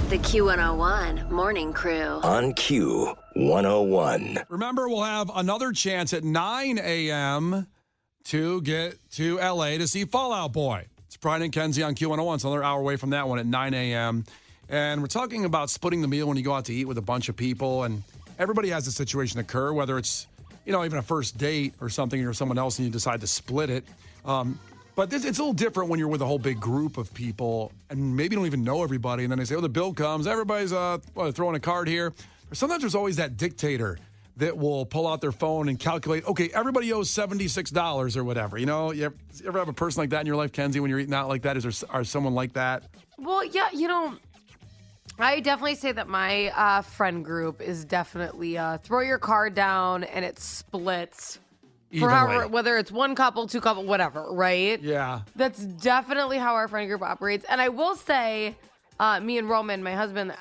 The Q101 Morning Crew. On Q101. Remember, we'll have another chance at 9 a.m. to get to L.A. to see Fall Out Boy. It's Brian and Kenzie on Q101. It's another hour away from that one at 9 a.m. And we're talking about splitting the meal when you go out to eat with a bunch of people. And everybody has a situation occur, whether it's, even a first date or something, or someone else and you decide to split it. But it's a little different when you're with a whole big group of people and maybe you don't even know everybody. And then they say, the bill comes. Everybody's throwing a card here. Or sometimes there's always that dictator that will pull out their phone and calculate, okay, everybody owes $76 or whatever. You ever have a person like that in your life, Kenzie, when you're eating out like that? Are someone like that? Well, yeah, I definitely say that my friend group is definitely throw your card down and it splits. For however, whether it's one couple, two couple, whatever, right? Yeah. That's definitely how our friend group operates. And I will say, me and Roman, my husband,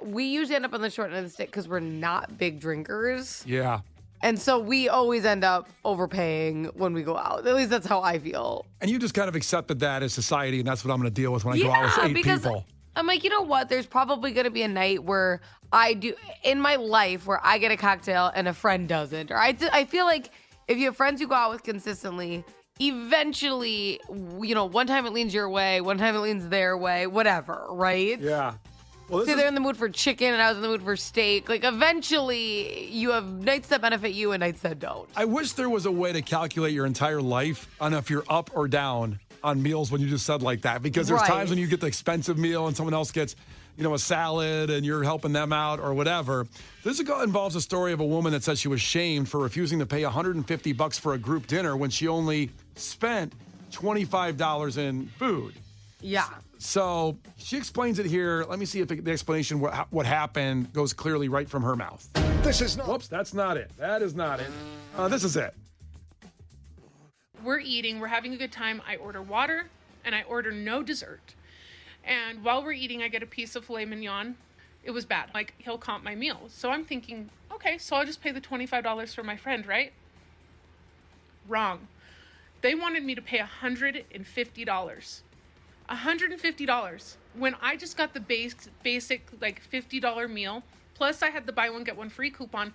we usually end up on the short end of the stick because we're not big drinkers. Yeah. And so we always end up overpaying when we go out. At least that's how I feel. And you just kind of accepted that as society, and that's what I'm going to deal with when I go out with 8 people. I'm like, you know what? There's probably going to be a night where I do, in my life, where I get a cocktail and a friend doesn't. Or I feel like if you have friends you go out with consistently, eventually, one time it leans your way, one time it leans their way, whatever, right? Yeah. Well, they're in the mood for chicken and I was in the mood for steak. Like, eventually, you have nights that benefit you and nights that don't. I wish there was a way to calculate your entire life on if you're up or down on meals when you just said like that. Because there's times when you get the expensive meal and someone else gets, a salad and you're helping them out or whatever. This involves a story of a woman that says she was shamed for refusing to pay $150 for a group dinner when she only spent $25 in food. Yeah. So she explains it here. Let me see if the explanation, what happened, goes clearly right from her mouth. Whoops, that's not it. That is not it. This is it. We're eating, we're having a good time. I order water and I order no dessert. And while we're eating, I get a piece of filet mignon. It was bad. Like, he'll comp my meal. So I'm thinking, okay, so I'll just pay the $25 for my friend, right? Wrong. They wanted me to pay $150. $150 when I just got the basic like $50 meal. Plus I had the buy one, get one free coupon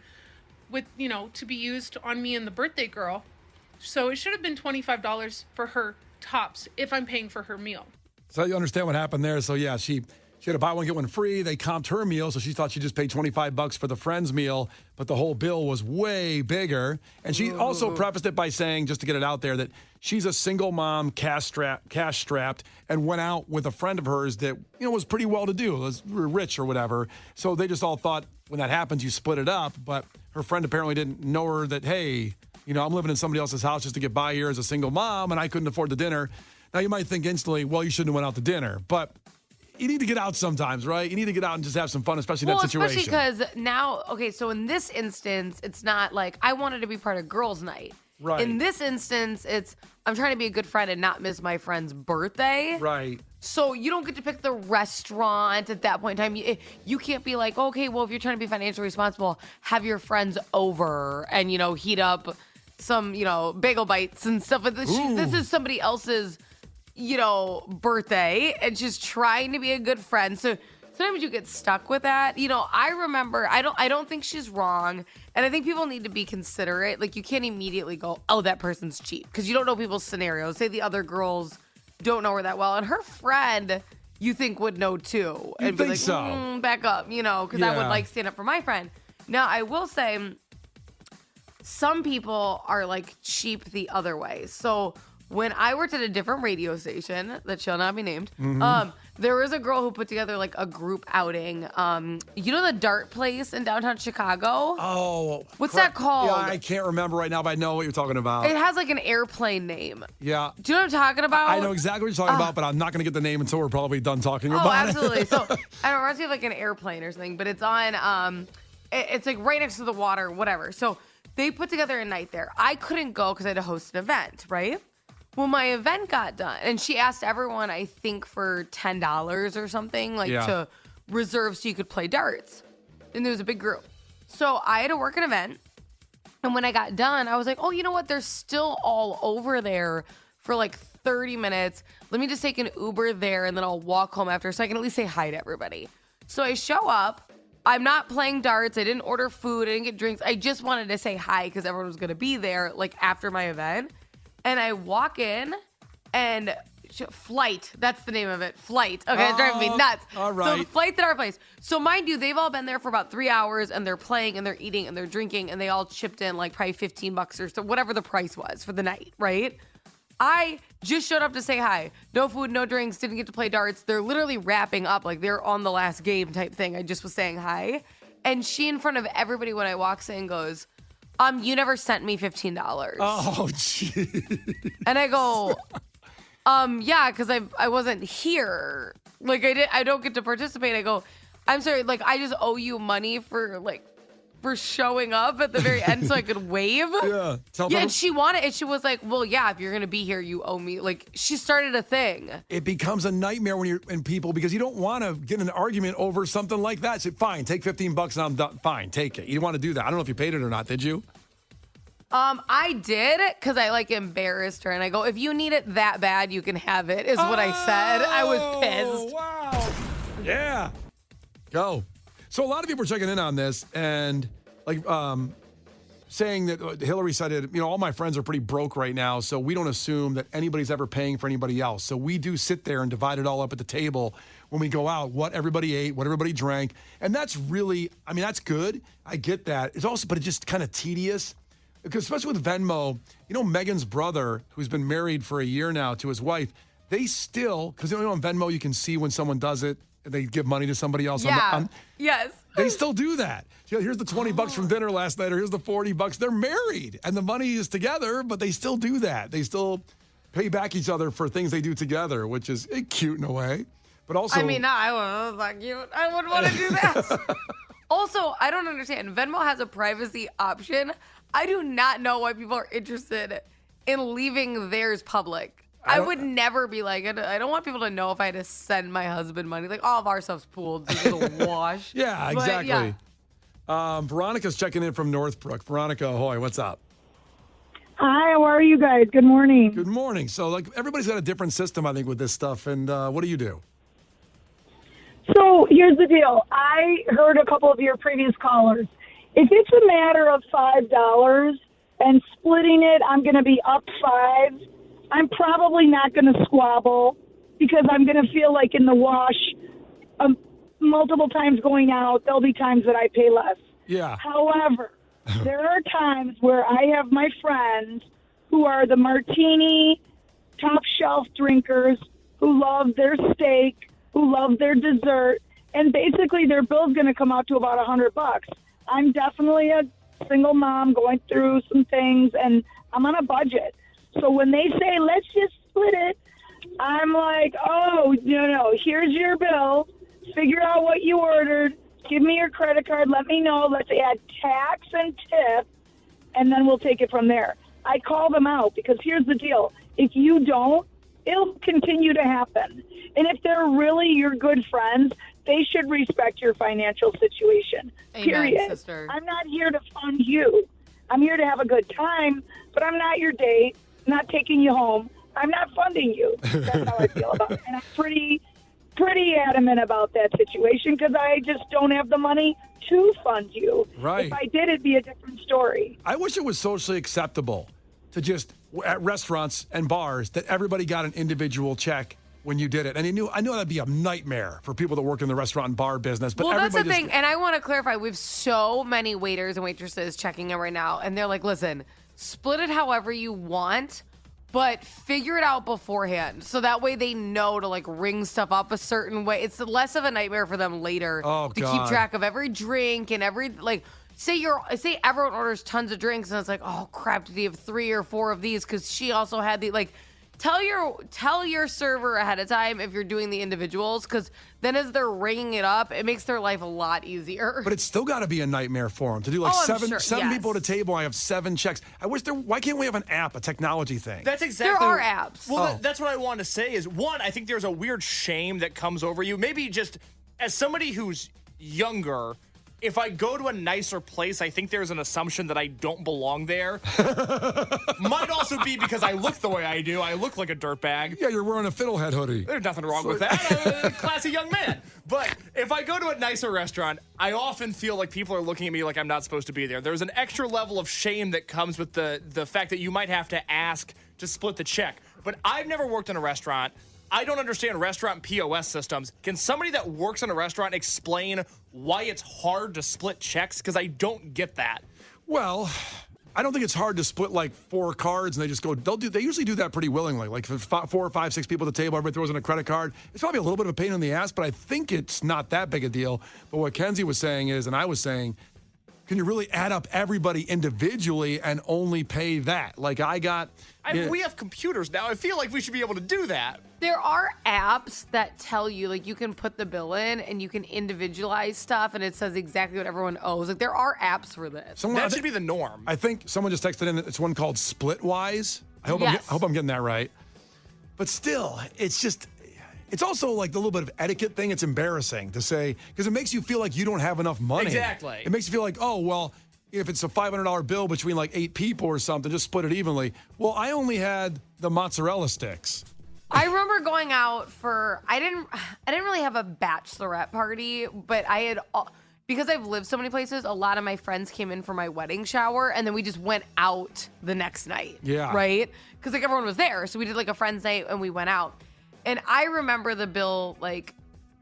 with, to be used on me and the birthday girl. So it should have been $25 for her tops if I'm paying for her meal. So you understand what happened there. So yeah, she had to buy one, get one free. They comped her meal, so she thought she just paid $25 for the friend's meal, but the whole bill was way bigger. And she also prefaced it by saying, just to get it out there, that she's a single mom, cash strapped, and went out with a friend of hers that, was pretty well-to-do, was rich or whatever. So they just all thought when that happens, you split it up. But her friend apparently didn't know her that, hey, I'm living in somebody else's house just to get by here as a single mom, and I couldn't afford the dinner. Now, you might think instantly, well, you shouldn't have went out to dinner. But you need to get out sometimes, right? You need to get out and just have some fun, especially in that situation. Especially because now, so in this instance, it's not like I wanted to be part of girls' night. Right. In this instance, it's I'm trying to be a good friend and not miss my friend's birthday. Right. So you don't get to pick the restaurant at that point in time. You can't be like, okay, well, if you're trying to be financially responsible, have your friends over and, heat up some, bagel bites and stuff. But this is somebody else's birthday and just trying to be a good friend. So sometimes you get stuck with that. I remember, I don't think she's wrong. And I think people need to be considerate. Like, you can't immediately go, oh, that person's cheap. Because you don't know people's scenarios. Say the other girls don't know her that well. And her friend, you think would know too. And be like, so. Back up, because I would stand up for my friend. Now, I will say, some people are cheap the other way. So when I worked at a different radio station that shall not be named, there was a girl who put together a group outing. The dart place in downtown Chicago? Oh. What's that called? Yeah, I can't remember right now, but I know what you're talking about. It has an airplane name. Yeah. Do you know what I'm talking about? I know exactly what you're talking about, but I'm not going to get the name until we're probably done talking about it. Oh, absolutely. So I don't know, it's an airplane or something, but it's on, it's right next to the water, whatever. So they put together a night there. I couldn't go because I had to host an event, right? Well, my event got done, and she asked everyone, I think, for $10 or something, to reserve so you could play darts. And there was a big group. So I had to work an event, and when I got done, I was like, oh, you know what? They're still all over there for 30 minutes. Let me just take an Uber there, and then I'll walk home after so I can at least say hi to everybody. So I show up. I'm not playing darts. I didn't order food. I didn't get drinks. I just wanted to say hi because everyone was going to be there, like, after my event. And I walk in and Flight. That's the name of it. Flight. Okay, it's driving me nuts. All right. So the Flight's at our place. So mind you, they've all been there for about 3 hours and they're playing and they're eating and they're drinking and they all chipped in like probably $15 or so, whatever the price was for the night, right? I just showed up to say hi. No food, no drinks, didn't get to play darts. They're literally wrapping up like they're on the last game type thing. I just was saying hi. And she, in front of everybody when I walks in, goes, you never sent me $15. Oh, gee. And I go, yeah, because I wasn't here. Like, I don't get to participate. I go, I'm sorry, like, I just owe you money for showing up at the very end so I could wave. Yeah. And she wanted it. She was like, well, yeah, if you're going to be here, you owe me. Like, she started a thing. It becomes a nightmare when you're in people because you don't want to get in an argument over something like that. So, fine, take $15 and I'm done. Fine, take it. You don't want to do that. I don't know if you paid it or not. Did you? I did because I like embarrassed her and I go, if you need it that bad, you can have it, is what I said. I was pissed. Wow. Yeah. Go. So a lot of people are checking in on this and like saying that Hillary said it, all my friends are pretty broke right now, so we don't assume that anybody's ever paying for anybody else. So we do sit there and divide it all up at the table when we go out, what everybody ate, what everybody drank. And that's really, that's good. I get that. It's also, but it's just kind of tedious. Because especially with Venmo, Megan's brother, who's been married for a year now to his wife, they still, because on Venmo you can see when someone does it, they give money to somebody else. Yeah. Yes. They still do that. Here's the $20 from dinner last night, or here's the $40. They're married, and the money is together, but they still do that. They still pay back each other for things they do together, which is cute in a way. But also, I was like, cute. I wouldn't want to do that. Also, I don't understand. Venmo has a privacy option. I do not know why people are interested in leaving theirs public. I would never be like, I don't want people to know if I had to send my husband money. Like, all of our stuff's pooled, so it's a wash. Yeah, But, exactly. yeah. Veronica's checking in from Northbrook. Veronica, ahoy, what's up? Hi, how are you guys? Good morning. Good morning. So, everybody's got a different system, I think, with this stuff. And what do you do? So here's the deal. I heard a couple of your previous callers. If it's a matter of $5 and splitting it, I'm going to be up $5. I'm probably not going to squabble because I'm going to feel like in the wash multiple times going out, there'll be times that I pay less. Yeah. However, there are times where I have my friends who are the martini top shelf drinkers who love their steak, who love their dessert, and basically their bill's going to come out to about $100. I'm definitely a single mom going through some things, and I'm on a budget. So when they say, let's just split it, I'm like, oh, no, here's your bill. Figure out what you ordered. Give me your credit card. Let me know. Let's add tax and tip, and then we'll take it from there. I call them out because here's the deal. If you don't, it'll continue to happen. And if they're really your good friends, they should respect your financial situation. Amen, period. sister. I'm not here to fund you. I'm here to have a good time, but I'm not your date. I'm not taking you home. I'm not funding you. That's how I feel about it. And I'm pretty adamant about that situation because I just don't have the money to fund you. Right. If I did, it'd be a different story. I wish it was socially acceptable to just, at restaurants and bars, that everybody got an individual check when you did it. And I knew that'd be a nightmare for people that work in the restaurant and bar business. But Well, that's the everybody thing. And I want to clarify, we have so many waiters and waitresses checking in right now. And they're like, listen, split it however you want, but figure it out beforehand. So that way they know to ring stuff up a certain way. It's less of a nightmare for them later to keep track of every drink and every, say everyone orders tons of drinks and it's like, oh crap, did he have 3 or 4 of these? Because she also had tell your server ahead of time if you're doing the individuals, because then as they're ringing it up, it makes their life a lot easier. But it's still got to be a nightmare for them to do seven yes. people at a table. I have 7 checks. I wish why can't we have an app, a technology thing? That's exactly. There are apps. Well, that's what I wanted to say is, one, I think there's a weird shame that comes over you. Maybe just as somebody who's younger, if I go to a nicer place, I think there's an assumption that I don't belong there. Might also be because I look the way I do. I look like a dirtbag. Yeah, you're wearing a fiddlehead hoodie. There's nothing wrong with that. I'm a classy young man. But if I go to a nicer restaurant, I often feel like people are looking at me like I'm not supposed to be there. There's an extra level of shame that comes with the fact that you might have to ask to split the check. But I've never worked in a restaurant. I don't understand restaurant POS systems. Can somebody that works in a restaurant explain why it's hard to split checks? Because I don't get that. Well, I don't think it's hard to split like 4 cards and they just go. They usually do that pretty willingly. Like if 4 or 5, 6 people at the table, everybody throws in a credit card. It's probably a little bit of a pain in the ass, but I think it's not that big a deal. But what Kenzie was saying is, and I was saying, can you really add up everybody individually and only pay that? Like we have computers now. I feel like we should be able to do that. There are apps that tell you, like, you can put the bill in and you can individualize stuff and it says exactly what everyone owes. Like, there are apps for this. That should be the norm. I think someone just texted in. It's one called Splitwise. I hope I'm getting that right. But still, it's also like the little bit of etiquette thing. It's embarrassing to say because it makes you feel like you don't have enough money. Exactly. It makes you feel like, oh, well, if it's a $500 bill between like 8 people or something, just split it evenly. Well, I only had the mozzarella sticks. I remember going out for I didn't really have a bachelorette party, but I had because I've lived so many places, a lot of my friends came in for my wedding shower and then we just went out the next night. Yeah. Right? Because like everyone was there. So we did like a friend's night and we went out. And I remember the bill, like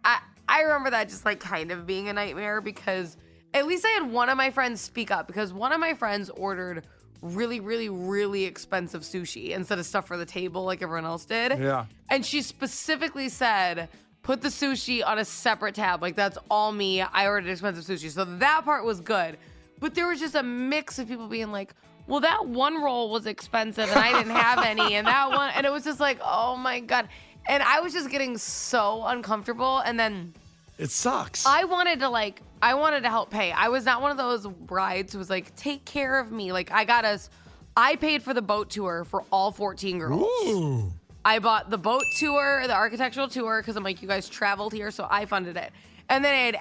I remember that just like kind of being a nightmare because at least I had one of my friends speak up because one of my friends ordered really, really, really expensive sushi instead of stuff for the table like everyone else did. Yeah. And she specifically said, put the sushi on a separate tab. Like, that's all me. I ordered expensive sushi. So that part was good. But there was just a mix of people being like, well, that one roll was expensive and I didn't have any. And that one, and it was just like, oh my God. And I was just getting so uncomfortable. And then it sucks. I wanted to help pay. I was not one of those brides who was like, take care of me. Like, I paid for the boat tour for all 14 girls. Ooh. I bought the boat tour, the architectural tour, because I'm like, you guys traveled here, so I funded it. And then I had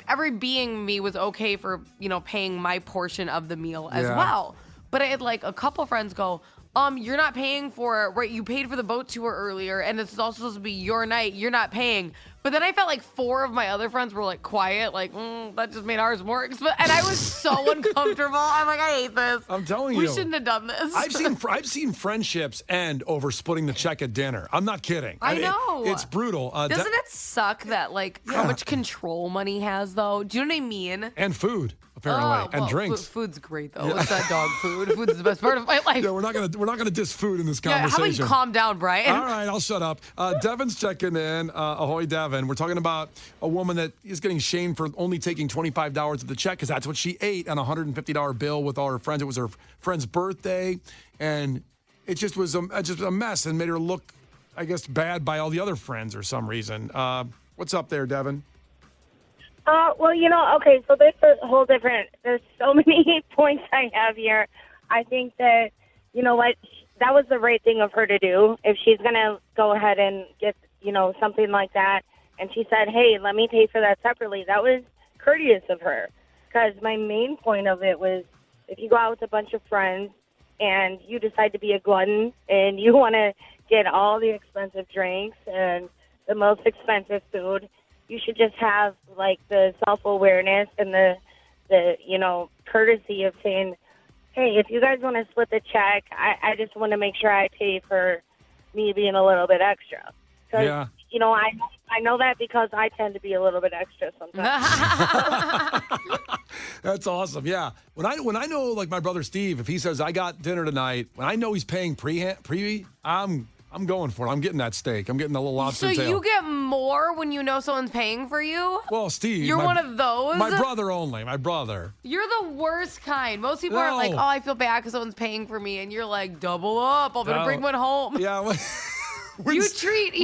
every being me was okay for, paying my portion of the meal as well. But I had like a couple friends go, you're not paying for it, right? You paid for the boat tour earlier, and this is also supposed to be your night. You're not paying. But then I felt like 4 of my other friends were like quiet, like, that just made ours more expensive. And I was so uncomfortable. I'm like, I hate this. I'm telling you. We shouldn't have done this. I've seen friendships end over splitting the check at dinner. I'm not kidding. I know. It's brutal. Doesn't it suck that, how much control money has, though? Do you know what I mean? And food, apparently, and drinks. Food's great, though. It's that dog food. Food's the best part of my life. Yeah, we're not gonna diss food in this How conversation. about you calm down, Brian? All right, I'll shut up. Devin's checking in. Ahoy, Devin. We're talking about a woman that is getting shamed for only taking $25 of the check because that's what she ate on a $150 bill with all her friends. It was her friend's birthday, and it just was a mess and made her look, I guess, bad by all the other friends or some reason. What's up there, Devin? Okay, so there's so many points I have here. I think that, that was the right thing of her to do. If she's going to go ahead and get, something like that, and she said, hey, let me pay for that separately, that was courteous of her. Because my main point of it was, if you go out with a bunch of friends and you decide to be a glutton and you want to get all the expensive drinks and the most expensive food, you should just have, the self-awareness and the courtesy of saying, hey, if you guys want to split the check, I just want to make sure I pay for me being a little bit extra. Because, I know that because I tend to be a little bit extra sometimes. That's awesome. Yeah. When I know, like, my brother Steve, if he says, I got dinner tonight, when I know he's paying pre, I'm going for it. I'm getting that steak. I'm getting the little lobster tail. So you get more when you know someone's paying for you? Well, Steve. You're one of those? My brother only. My brother. You're the worst kind. Most people are like, oh, I feel bad because someone's paying for me. And you're like, double up. I'm going to bring one home. Yeah. You treat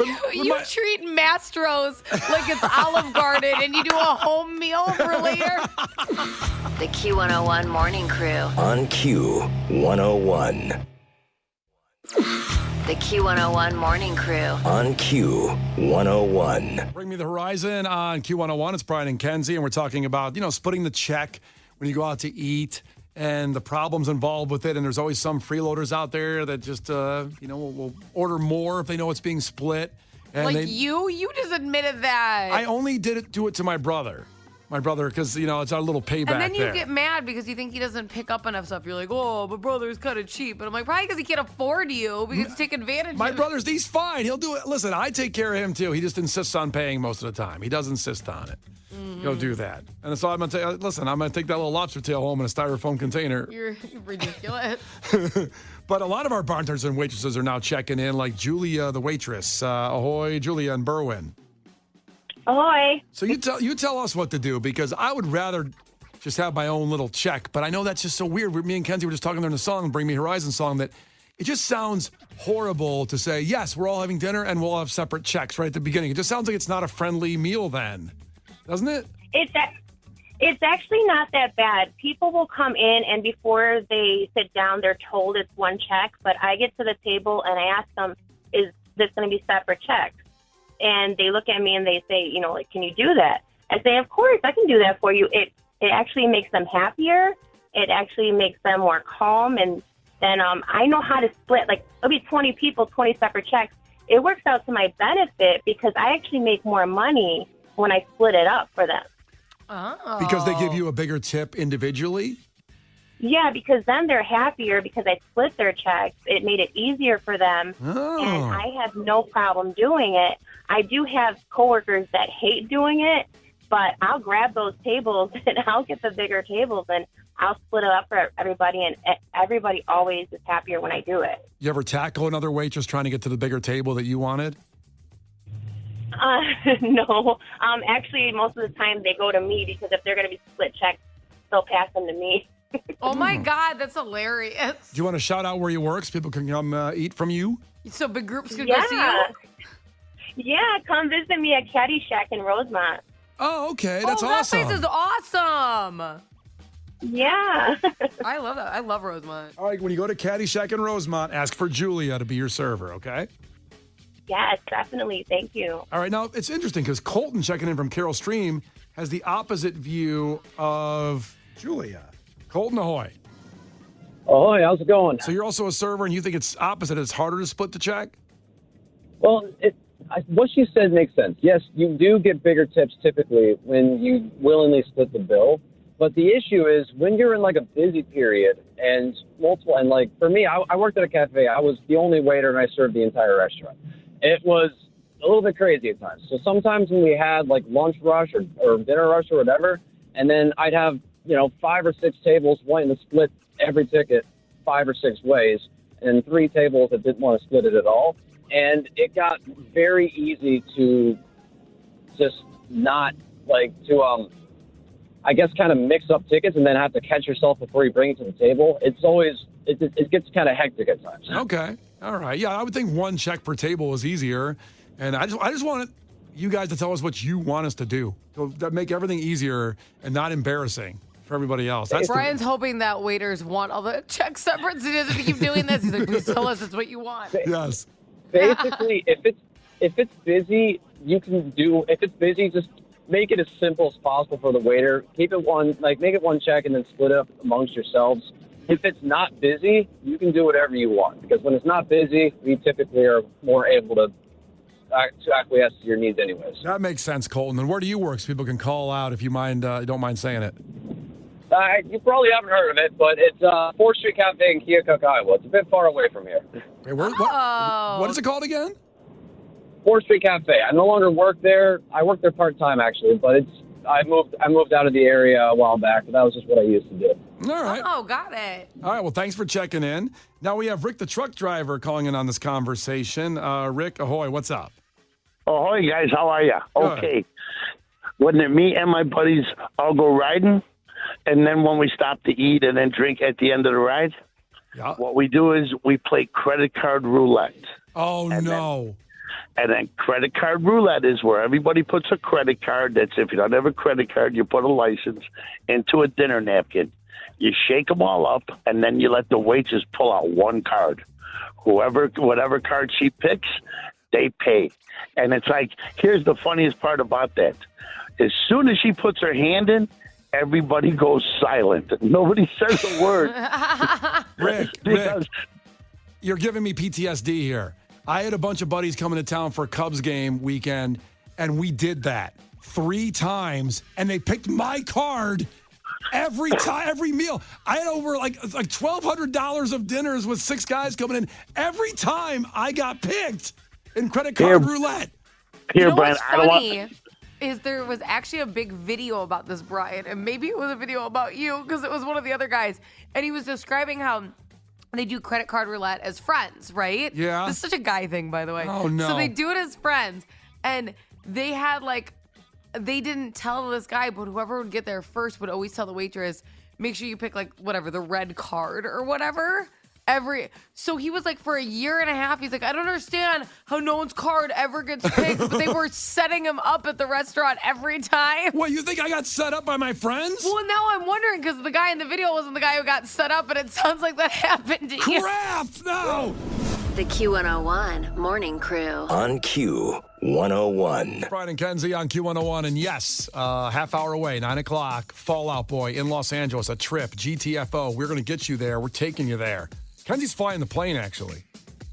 Mastro's like it's Olive Garden and you do a home meal for later. The Q101 Morning Crew. On Q101. The Q101 Morning Crew. On Q101. Bring Me the Horizon on Q101. It's Brian and Kenzie, and we're talking about, splitting the check when you go out to eat and the problems involved with it. And there's always some freeloaders out there that just, will order more if they know it's being split. And you just admitted that. I only do it to my brother. My brother, because, it's our little payback. And then you there. get mad because you think he doesn't pick up enough stuff. You're like, oh, my brother's kind of cheap. But I'm like, probably because he can't afford you because he's taking advantage My of brother's, he's fine. He'll do it. Listen, I take care of him too. He just insists on paying most of the time. He does insist on it. He'll do that. And so I'm going to listen, I'm going to take that little lobster tail home in a styrofoam container. You're ridiculous. But a lot of our bartenders and waitresses are now checking in, like Julia, the waitress. Ahoy, Julia in Berwyn. Ahoy. So you tell us what to do, because I would rather just have my own little check. But I know that's just so weird. Me and Kenzie were just talking there in the song, Bring Me Horizon song, that it just sounds horrible to say, yes, we're all having dinner and we'll have separate checks right at the beginning. It just sounds like it's not a friendly meal then, doesn't it? It's actually not that bad. People will come in, and before they sit down, they're told it's one check. But I get to the table and I ask them, is this going to be separate checks? And they look at me and they say, can you do that? I say, of course, I can do that for you. It actually makes them happier. It actually makes them more calm. And then I know how to split. Like, it'll be 20 people, 20 separate checks. It works out to my benefit because I actually make more money when I split it up for them. Oh. Because they give you a bigger tip individually? Yeah, because then they're happier because I split their checks. It made it easier for them, Oh. and I have no problem doing it. I do have coworkers that hate doing it, but I'll grab those tables and I'll get the bigger tables and I'll split it up for everybody, and everybody always is happier when I do it. You ever tackle another waitress trying to get to the bigger table that you wanted? No. Actually, most of the time they go to me because if they're going to be split checks, they'll pass them to me. Oh, my God. That's hilarious. Do you want to shout out where you work so people can come eat from you? So big groups can go see you? Yeah, come visit me at Caddy Shack in Rosemont. Oh, okay. That's that awesome. place is awesome. Yeah. I love that. I love Rosemont. All right, when you go to Caddy Shack in Rosemont, ask for Julia to be your server, okay? Yes, definitely. Thank you. All right, now it's interesting because Colton checking in from Carroll Stream has the opposite view of Julia. Colton, ahoy. Ahoy, how's it going? So you're also a server and you think it's opposite. It's harder to split the check? Well, what she said makes sense. Yes, you do get bigger tips typically when you willingly split the bill. But the issue is when you're in like a busy period and for me, I worked at a cafe. I was the only waiter and I served the entire restaurant. It was a little bit crazy at times. So sometimes when we had like lunch rush or dinner rush or whatever, and then I'd have, 5 or 6 tables wanting to split every ticket 5 or 6 ways, and 3 tables that didn't want to split it at all. And it got very easy to just not kind of mix up tickets and then have to catch yourself before you bring it to the table. It gets kind of hectic at times. Okay. All right. Yeah, I would think one check per table is easier. And I just want you guys to tell us what you want us to do. So that make everything easier and not embarrassing for everybody else. Brian's hoping that waiters want all the checks separate so he doesn't keep doing this. He's like, please tell us it's what you want. Yes. Basically, if it's busy, just make it as simple as possible for the waiter. Keep it make it one check and then split it up amongst yourselves. If it's not busy, you can do whatever you want, because when it's not busy, we typically are more able to acquiesce to your needs anyways. That makes sense, Colton. And where do you work so people can call out if you don't mind saying it? You probably haven't heard of it, but it's 4th Street Cafe in Keokuk, Iowa. It's a bit far away from here. Wait, what is it called again? 4th Street Cafe. I no longer work there. I work there part-time, actually, but I moved out of the area a while back, but that was just what I used to do. All right. Oh, got it. All right, well, thanks for checking in. Now we have Rick, the truck driver, calling in on this conversation. Rick, ahoy, what's up? Ahoy, guys, how are you? Good. Okay. Wouldn't it me and my buddies all go riding? And then when we stop to eat and then drink at the end of the ride, what we do is we play credit card roulette. Oh, no. And then credit card roulette is where everybody puts a credit card. That's if you don't have a credit card, you put a license into a dinner napkin. You shake them all up, and then you let the waitress pull out one card. whatever card she picks, they pay. And it's like, here's the funniest part about that. As soon as she puts her hand in, everybody goes silent. Nobody says a word. Rick, you're giving me PTSD here. I had a bunch of buddies coming to town for a Cubs game weekend, and we did that 3 times, and they picked my card every time, every meal. I had over like $1,200 of dinners with 6 guys coming in. Every time I got picked in credit card roulette. Here, you know Brian, what's I don't funny want... is there was actually a big video about this, Brian, and maybe it was a video about you because it was one of the other guys, and he was describing how they do credit card roulette as friends, right? Yeah. This is such a guy thing, by the way. Oh, no. So they do it as friends, and they had they didn't tell this guy, but whoever would get there first would always tell the waitress, make sure you pick the red card or whatever. So he was for a year and a half, he's like, I don't understand how no one's card ever gets picked, but they were setting him up at the restaurant every time. What, you think I got set up by my friends? Well, now I'm wondering because the guy in the video wasn't the guy who got set up, and it sounds like that happened to you. Crap! No! The Q101 Morning Crew. On Q101. Brian and Kenzie on Q101. And yes, half hour away, 9 o'clock, Fallout Boy in Los Angeles, a trip, GTFO. We're going to get you there. We're taking you there. Kenzie's flying the plane, actually.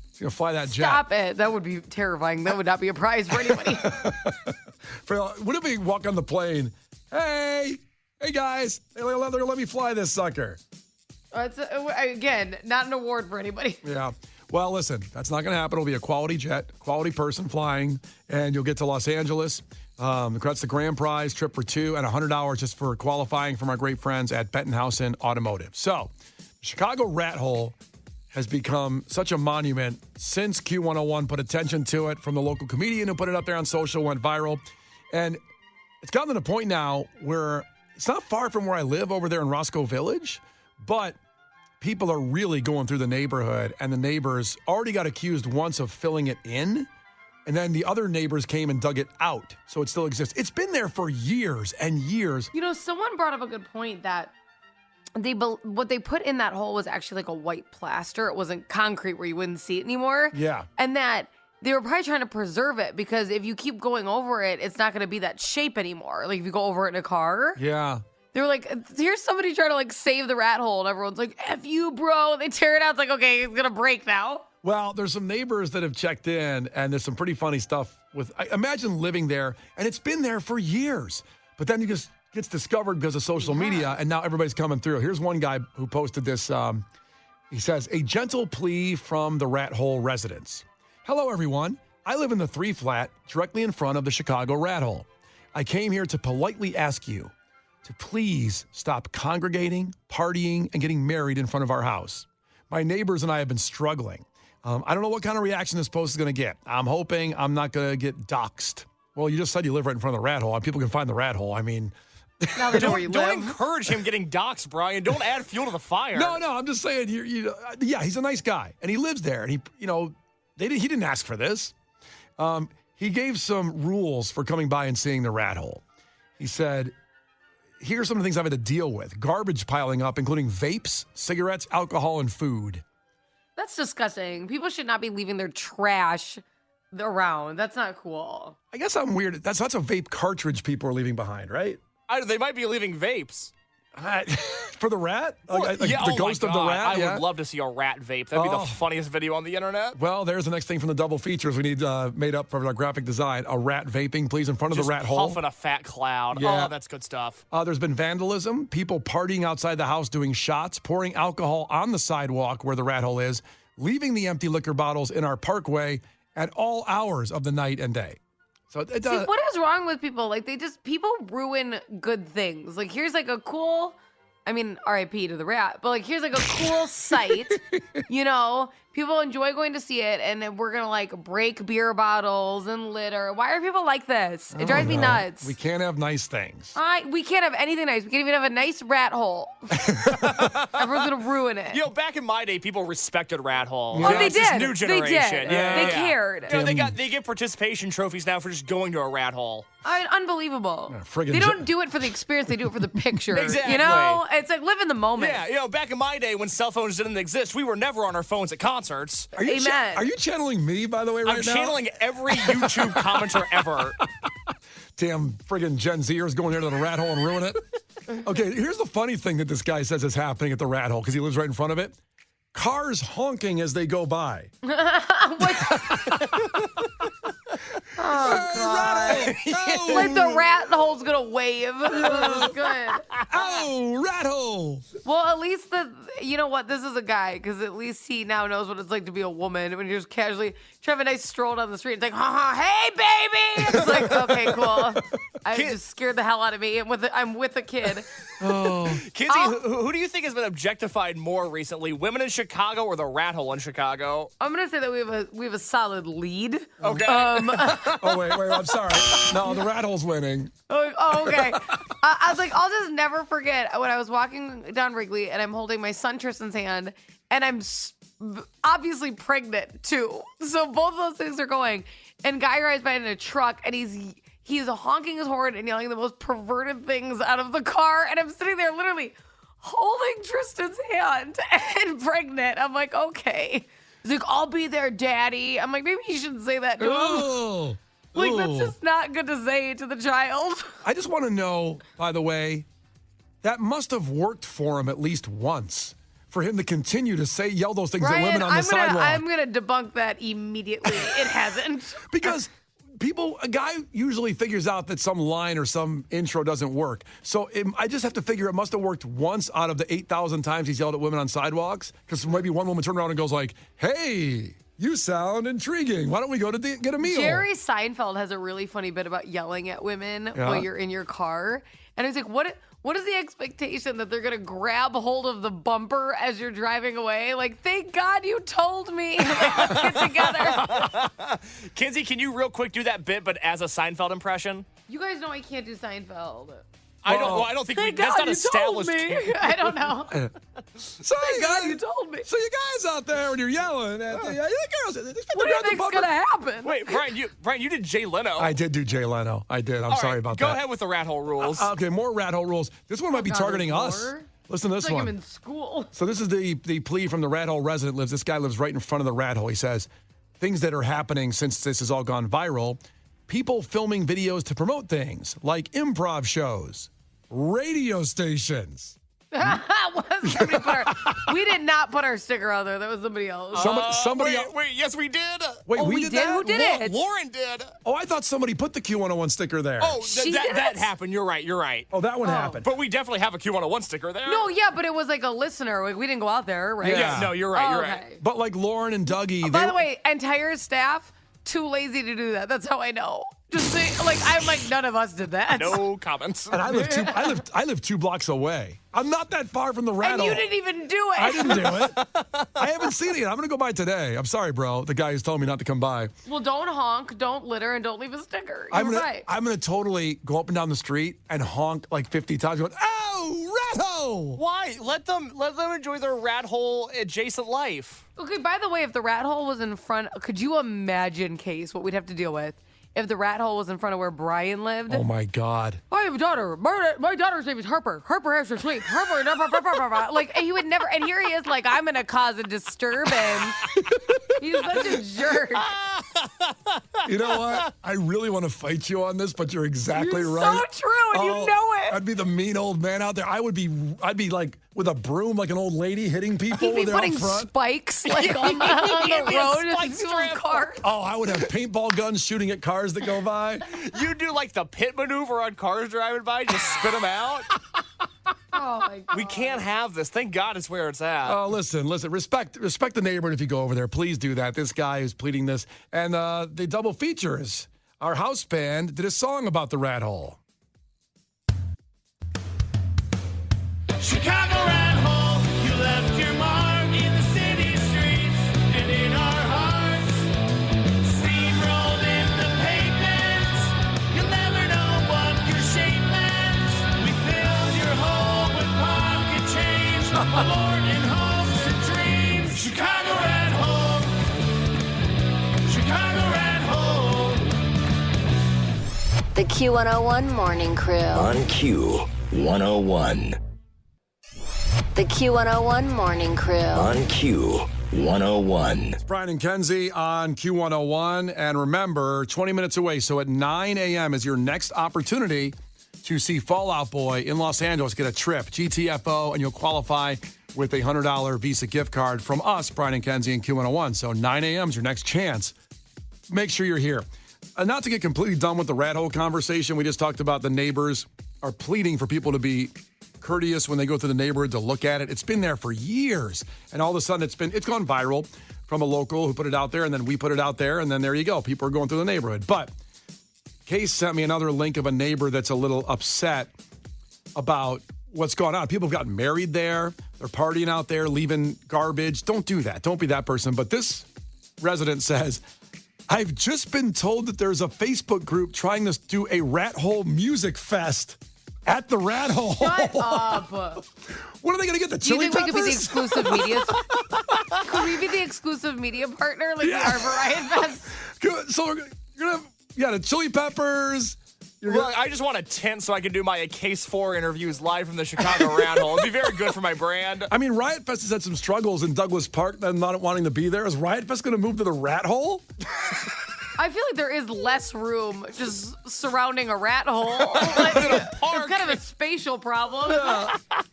He's going to fly that jet. Stop it. That would be terrifying. That would not be a prize for anybody. What if we walk on the plane? Hey guys, they're going to let me fly this sucker. Again, not an award for anybody. Yeah. Well, listen, that's not going to happen. It'll be a quality jet, quality person flying, and you'll get to Los Angeles. That's the grand prize, trip for 2 and $100 just for qualifying from our great friends at Bettenhausen Automotive. So, Chicago Rat Hole has become such a monument since Q101 put attention to it from the local comedian who put it up there on social, went viral. And it's gotten to the point now where it's not far from where I live over there in Roscoe Village, but people are really going through the neighborhood, and the neighbors already got accused once of filling it in, and then the other neighbors came and dug it out, so it still exists. It's been there for years and years. You know, someone brought up a good point that what they put in that hole was actually like a white plaster. It wasn't concrete where you wouldn't see it anymore. Yeah. And that they were probably trying to preserve it because if you keep going over it, it's not going to be that shape anymore. Like if you go over it in a car. Yeah. They were like, here's somebody trying to save the rat hole. And everyone's like, F you, bro. They tear it out. It's like, okay, it's going to break now. Well, there's some neighbors that have checked in, and there's some pretty funny stuff with, imagine living there, and it's been there for years. But then it just gets discovered because of social media, and now everybody's coming through. Here's one guy who posted this. He says, a gentle plea from the rat hole residents. Hello, everyone. I live in the 3-flat directly in front of the Chicago rat hole. I came here to politely ask you to please stop congregating, partying, and getting married in front of our house. My neighbors and I have been struggling. I don't know what kind of reaction this post is going to get. I'm hoping I'm not going to get doxxed. Well, you just said you live right in front of the rat hole. People can find the rat hole. I mean... Now they know where you Don't live. encourage him getting doxxed, Brian. Don't add fuel to the fire. No, I'm just saying, yeah, he's a nice guy, and he lives there, and he didn't ask for this. He gave some rules for coming by and seeing the rat hole. He said, here's some of the things I've had to deal with. Garbage piling up, including vapes, cigarettes, alcohol, and food. That's disgusting. People should not be leaving their trash around. That's not cool. I guess I'm weird. That's a vape cartridge people are leaving behind, right? They might be leaving vapes. For the rat? The ghost of the rat? I would love to see a rat vape. That'd be the funniest video on the internet. Well, there's the next thing from the double features we need made up for our graphic design. A rat vaping, please, in front of the rat hole. Puffing a fat cloud. Yeah. Oh, that's good stuff. There's been vandalism, people partying outside the house doing shots, pouring alcohol on the sidewalk where the rat hole is, leaving the empty liquor bottles in our parkway at all hours of the night and day. So it does. See, what is wrong with people? People ruin good things. Here's a cool, RIP to the rat, but here's a cool sight. People enjoy going to see it, and we're going to break beer bottles and litter. Why are people like this? It drives me nuts. We can't have nice things. We can't have anything nice. We can't even have a nice rat hole. Everyone's going to ruin it. Back in my day, people respected rat holes. Oh, they It's this did. new generation. They did. Yeah, They cared. They get participation trophies now for just going to a rat hole. Unbelievable. Friggin' They don't do it for the experience. They do it for the picture. Exactly. It's live in the moment. Yeah, back in my day when cell phones didn't exist, we were never on our phones at concerts. concerts. Are you Amen. are you channeling me, by the way, right I'm now? channeling every YouTube commenter ever. Damn friggin' Gen Zers going there to the rat hole and ruin it. Okay, here's the funny thing that this guy says is happening at the rat hole because he lives right in front of it. Cars honking as they go by. Oh, God. Oh, Like the rat hole's gonna wave. Good. oh, rat hole. Well, at least you know what? This is a guy, because at least he now knows what it's like to be a woman when you're just casually trying to have a nice stroll down the street. It's like, hey, baby. It's like, okay, cool. I just scared the hell out of me. I'm with a kid. Kinsey, who do you think has been objectified more recently? Women in Chicago or the rat hole in Chicago? I'm gonna say that we have a solid lead. Okay. Oh, wait, I'm sorry. No, the rat hole's winning. Oh, okay. I was like, I'll just never forget when I was walking down Wrigley and I'm holding my son Tristan's hand, and I'm obviously pregnant too. So both of those things are going. And guy rides by in a truck, and he's honking his horn and yelling the most perverted things out of the car. And I'm sitting there literally holding Tristan's hand and pregnant. I'm like, okay. He's like, I'll be there, daddy. I'm like, maybe you shouldn't say that to him. Oh. Like, that's Ooh. just not good to say to the child. I just want to know, by the way, that must have worked for him at least once. For him to continue to yell those things at women on the sidewalk. I'm gonna debunk that immediately. It hasn't. Because a guy usually figures out that some line or some intro doesn't work. So I just have to figure it must have worked once out of the 8,000 times he's yelled at women on sidewalks. Because maybe one woman turned around and goes like, hey, you sound intriguing. Why don't we go to get a meal? Jerry Seinfeld has a really funny bit about yelling at women while you're in your car. And he's like, what is the expectation that they're going to grab hold of the bumper as you're driving away? Like, thank God you told me. Like, let's get together. Kinsey, can you real quick do that bit, but as a Seinfeld impression? You guys know I can't do Seinfeld. I don't think Thank that's God not you established. told me. I don't know. So Thank God you told me. So you guys out there when you're yelling at the girls, they expect What to do you grab the think's bumper. going to happen? Wait, Brian, you did Jay Leno. I did do Jay Leno. I did. I'm All sorry right, about go that. ahead with the rat hole rules. Okay, more rat hole rules. This one might be God, targeting there's us. more? Listen to this It's like one. I'm in school. So this is the plea from the rat hole resident. This guy lives right in front of the rat hole. He says, things that are happening since this has all gone viral. People filming videos to promote things like improv shows, radio stations. We did not put our sticker out there. That was somebody else. Somebody else. Wait, yes, we did. Wait, Oh, we we did did? that? Who did it? Lauren did. Oh, I thought somebody put the Q101 sticker there. Oh, She did that it? happened. You're right. Oh, that one happened. But we definitely have a Q101 sticker there. No, yeah, but it was like a listener. Like, we didn't go out there, right? Yeah. No, you're right. Oh, You're okay. right. But like Lauren and Dougie. By the way, entire staff too lazy to do that. That's how I know. Just say, like, I'm like, none of us did that. No comments. And I live 2 blocks away. I'm not that far from the rat And hole. you didn't even do it. I didn't do it. I haven't seen it yet. I'm going to go by today. I'm sorry, bro. The guy who's telling me not to come by. Well, don't honk, don't litter, and don't leave a sticker. You're I'm right. gonna totally go up and down the street and honk like 50 times going, oh, rat hole. Why? Let them enjoy their rat hole adjacent life. Okay, by the way, if the rat hole was in front, could you imagine, Case, what we'd have to deal with if the rat hole was in front of where Brian lived? Oh, my God. I have a daughter. My daughter's name is Harper. Harper has her sleep. Harper, like, he would never, and here he is, like, I'm going to cause a disturbance. He's such a jerk. You know what? I really want to fight you on this, but you're exactly You're right. so true, and you know it. I'd be the mean old man out there. I'd be like with a broom, like an old lady hitting people He'd be when they're out putting front. spikes, like, on the road and people's cars. Oh, I would have paintball guns shooting at cars that go by. You do like the pit maneuver on cars driving by, just spit them out. Oh, my God. We can't have this. Thank God it's where it's at. Oh, listen. Respect the neighborhood if you go over there. Please do that. This guy is pleading this. And the double features. Our house band did a song about the rat hole. Chicago rat hole, you left your mark in the city streets and in our hearts. Steamrolled in the pavements, you'll never know what your shape meant. We filled your hole with pocket change, Lord in hopes and dreams. Chicago rat hole, Chicago rat hole. The Q101 Morning Crew. On Q101. The Q101 Morning Crew. On Q101. Q101. Brian and Kenzie on Q101. And remember, 20 minutes away. So at 9 a.m. is your next opportunity to see Fall Out Boy in Los Angeles. Get a trip, GTFO, and you'll qualify with a $100 Visa gift card from us, Brian and Kenzie and Q101. So 9 a.m. is your next chance. Make sure you're here. Not to get completely done with the rat hole conversation, we just talked about the neighbors are pleading for people to be courteous when they go through the neighborhood to look at it. It's been there for years, and all of a sudden it's gone viral from a local who put it out there, and then we put it out there, and then there you go. People are going through the neighborhood. But Case sent me another link of a neighbor that's a little upset about what's going on. People have gotten married there. They're partying out there, leaving garbage. Don't do that. Don't be that person. But this resident says, I've just been told that there's a Facebook group trying to do a rat hole music fest at the rat hole. Shut up. What are they going to get, the Do you chili think we could be the peppers? exclusive media? Could we be the exclusive media partner like Yeah. our Variety Fest? Good. So you're going to have, the chili peppers. Look, I just want a tent so I can do my Case 4 interviews live from the Chicago Rat Hole. It'd be very good for my brand. I mean, Riot Fest has had some struggles in Douglas Park, them not wanting to be there. Is Riot Fest going to move to the rat hole? I feel like there is less room just surrounding a rat hole. Like, it's kind of a spatial problem.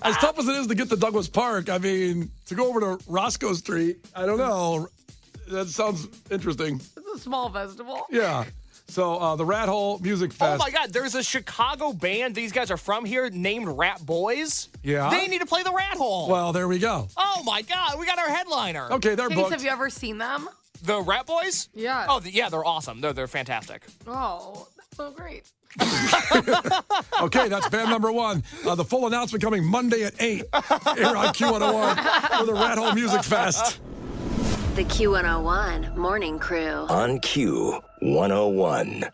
As tough as it is to get to Douglas Park, I mean, to go over to Roscoe Street, I don't know. That sounds interesting. It's a small festival. Yeah. So the Rat Hole Music Oh Fest. my God, there's a Chicago band. These guys are from here named Rat Boys. Yeah? They need to play the Rat Hole. Well, there we go. Oh my God, we got our headliner. Okay, they're Case, booked. have you ever seen them? The Rat Boys? Yeah. Oh, yeah, they're awesome. They're fantastic. Oh, that's so great. Okay, that's band number one. The full announcement coming Monday at 8 here on Q101 for the Rat Hole Music Fest. The Q101 Morning Crew. On Q101.